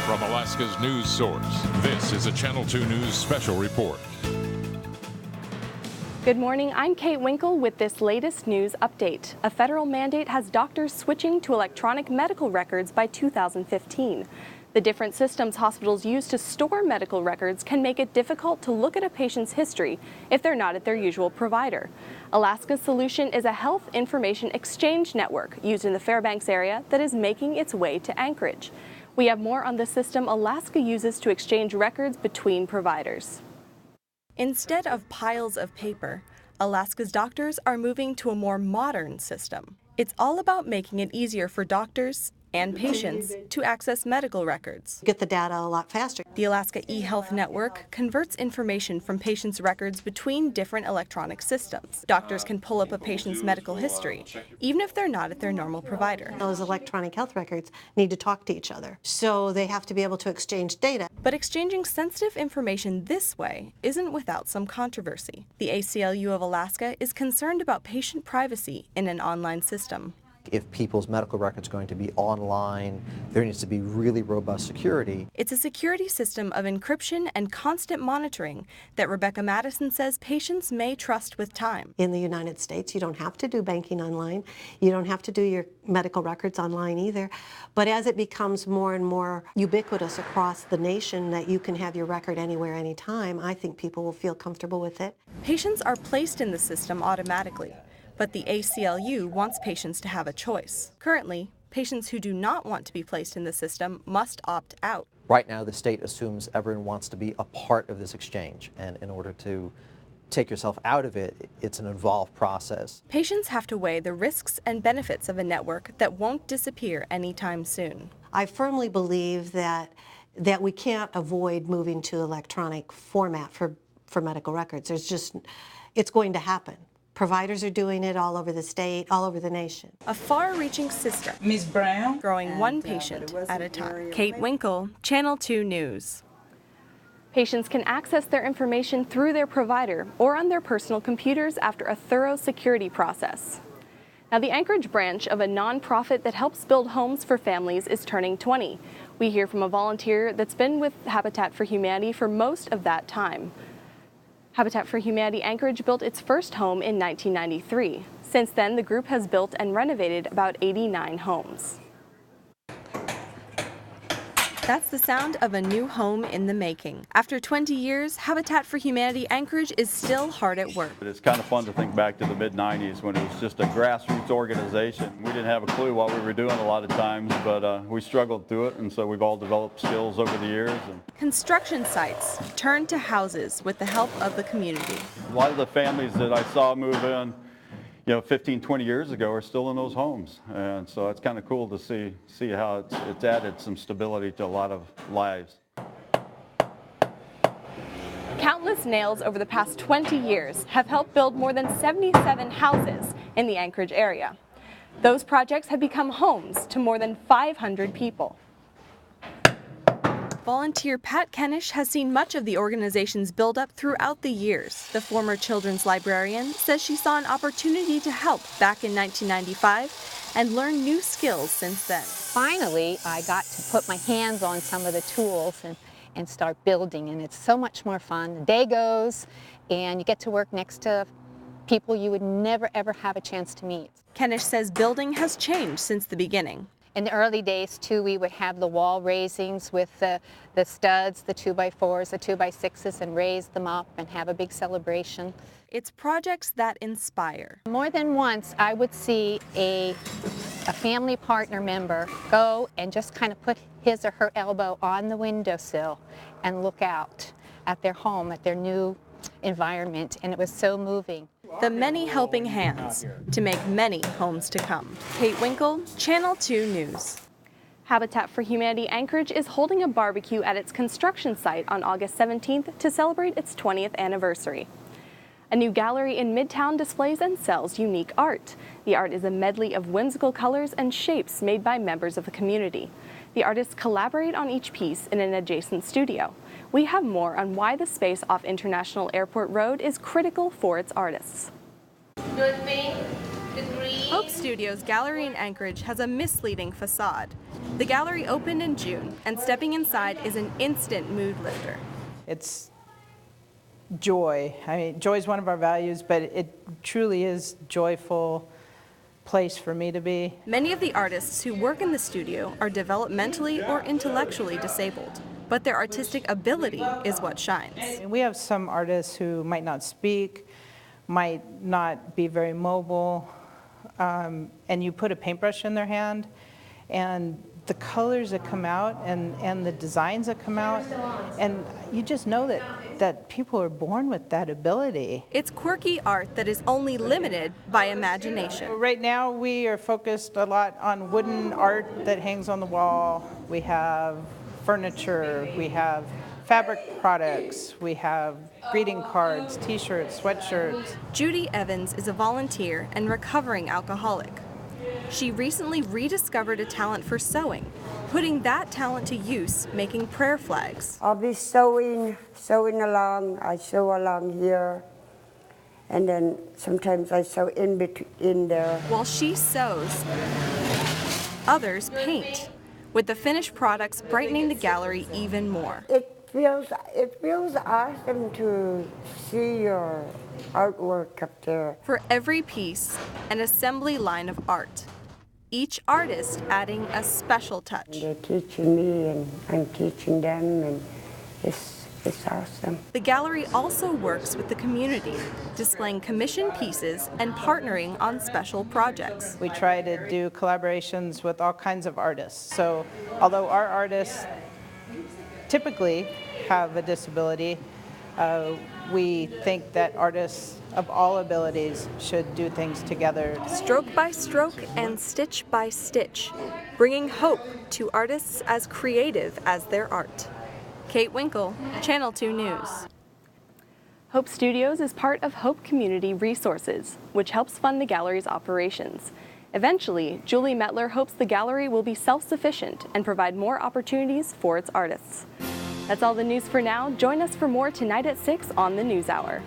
From Alaska's news source, this is a Channel 2 News special report. Good morning, I'm Kate Winkle with this latest news update. A federal mandate has doctors switching to electronic medical records by 2015. The different systems hospitals use to store medical records can make it difficult to look at a patient's history if they're not at their usual provider. Alaska's solution is a health information exchange network used in the Fairbanks area that is making its way to Anchorage. We have more on the system Alaska uses to exchange records between providers. Instead of piles of paper, Alaska's doctors are moving to a more modern system. It's all about making it easier for doctors and patients to access medical records. Get the data a lot faster. The Alaska eHealth Network converts information from patients' records between different electronic systems. Doctors can pull up a patient's medical history, even if they're not at their normal provider. Those electronic health records need to talk to each other, so they have to be able to exchange data. But exchanging sensitive information this way isn't without some controversy. The ACLU of Alaska is concerned about patient privacy in an online system. If people's medical records are going to be online, there needs to be really robust security. It's a security system of encryption and constant monitoring that Rebecca Madison says patients may trust with time. In the United States, you don't have to do banking online. You don't have to do your medical records online either. But as it becomes more and more ubiquitous across the nation that you can have your record anywhere, anytime, I think people will feel comfortable with it. Patients are placed in the system automatically, but the ACLU wants patients to have a choice. Currently, patients who do not want to be placed in the system must opt out. Right now, the state assumes everyone wants to be a part of this exchange, and in order to take yourself out of it, it's an involved process. Patients have to weigh the risks and benefits of a network that won't disappear anytime soon. I firmly believe that we can't avoid moving to electronic format for medical records. It's going to happen. Providers are doing it all over the state, all over the nation. A far-reaching system, Ms. Brown, growing one patient at a time. Kate Winkle, Channel 2 News. Patients can access their information through their provider or on their personal computers after a thorough security process. Now, the Anchorage branch of a nonprofit that helps build homes for families is turning 20. We hear from a volunteer that's been with Habitat for Humanity for most of that time. Habitat for Humanity Anchorage built its first home in 1993. Since then, the group has built and renovated about 89 homes. That's the sound of a new home in the making. After 20 years, Habitat for Humanity Anchorage is still hard at work. It's kind of fun to think back to the mid-90s when it was just a grassroots organization. We didn't have a clue what we were doing a lot of times, but we struggled through it, and so we've all developed skills over the years. Construction sites turned to houses with the help of the community. A lot of the families that I saw move in 15, 20 years ago are still in those homes. And so it's kind of cool to see how it's added some stability to a lot of lives. Countless nails over the past 20 years have helped build more than 77 houses in the Anchorage area. Those projects have become homes to more than 500 people. Volunteer Pat Kenish has seen much of the organization's build-up throughout the years. The former children's librarian says she saw an opportunity to help back in 1995 and learn new skills since then. Finally, I got to put my hands on some of the tools and start building, and it's so much more fun. The day goes, and you get to work next to people you would never, ever have a chance to meet. Kenish says building has changed since the beginning. In the early days, too, we would have the wall raisings with the studs, the 2x4s, the 2x6s, and raise them up and have a big celebration. It's projects that inspire. More than once, I would see a family partner member go and just kind of put his or her elbow on the windowsill and look out at their home, at their new environment, and it was so moving. The many helping hands to make many homes to come. Kate Winkle, Channel 2 News. Habitat for Humanity Anchorage is holding a barbecue at its construction site on August 17th to celebrate its 20th anniversary. A new gallery in Midtown displays and sells unique art. The art is a medley of whimsical colors and shapes made by members of the community. The artists collaborate on each piece in an adjacent studio. We have more on why the space off International Airport Road is critical for its artists. Good thing Hope Studios Gallery in Anchorage has a misleading facade. The gallery opened in June, and stepping inside is an instant mood lifter. It's joy. I mean, joy is one of our values, but it truly is joyful place for me to be. Many of the artists who work in the studio are developmentally or intellectually disabled, but their artistic ability is what shines. And we have some artists who might not speak, might not be very mobile, and you put a paintbrush in their hand, and the colors that come out and the designs that come out, and you just know that people are born with that ability. It's quirky art that is only limited by imagination. Right now we are focused a lot on wooden art that hangs on the wall. We have furniture, we have fabric products, we have greeting cards, t-shirts, sweatshirts. Judy Evans is a volunteer and recovering alcoholic. She recently rediscovered a talent for sewing, putting that talent to use making prayer flags. I'll be sewing along. I sew along here, and then sometimes I sew in there. While she sews, others paint, with the finished products brightening the gallery even more. It feels awesome to see your artwork up there. For every piece, an assembly line of art. Each artist adding a special touch. They're teaching me and I'm teaching them, and it's awesome. The gallery also works with the community, displaying commissioned pieces and partnering on special projects. We try to do collaborations with all kinds of artists. So although our artists typically have a disability, we think that artists of all abilities should do things together. Stroke by stroke and stitch by stitch, bringing hope to artists as creative as their art. Kate Winkle, Channel 2 News. Hope Studios is part of Hope Community Resources, which helps fund the gallery's operations. Eventually, Julie Metler hopes the gallery will be self-sufficient and provide more opportunities for its artists. That's all the news for now. Join us for more tonight at 6 on the NewsHour.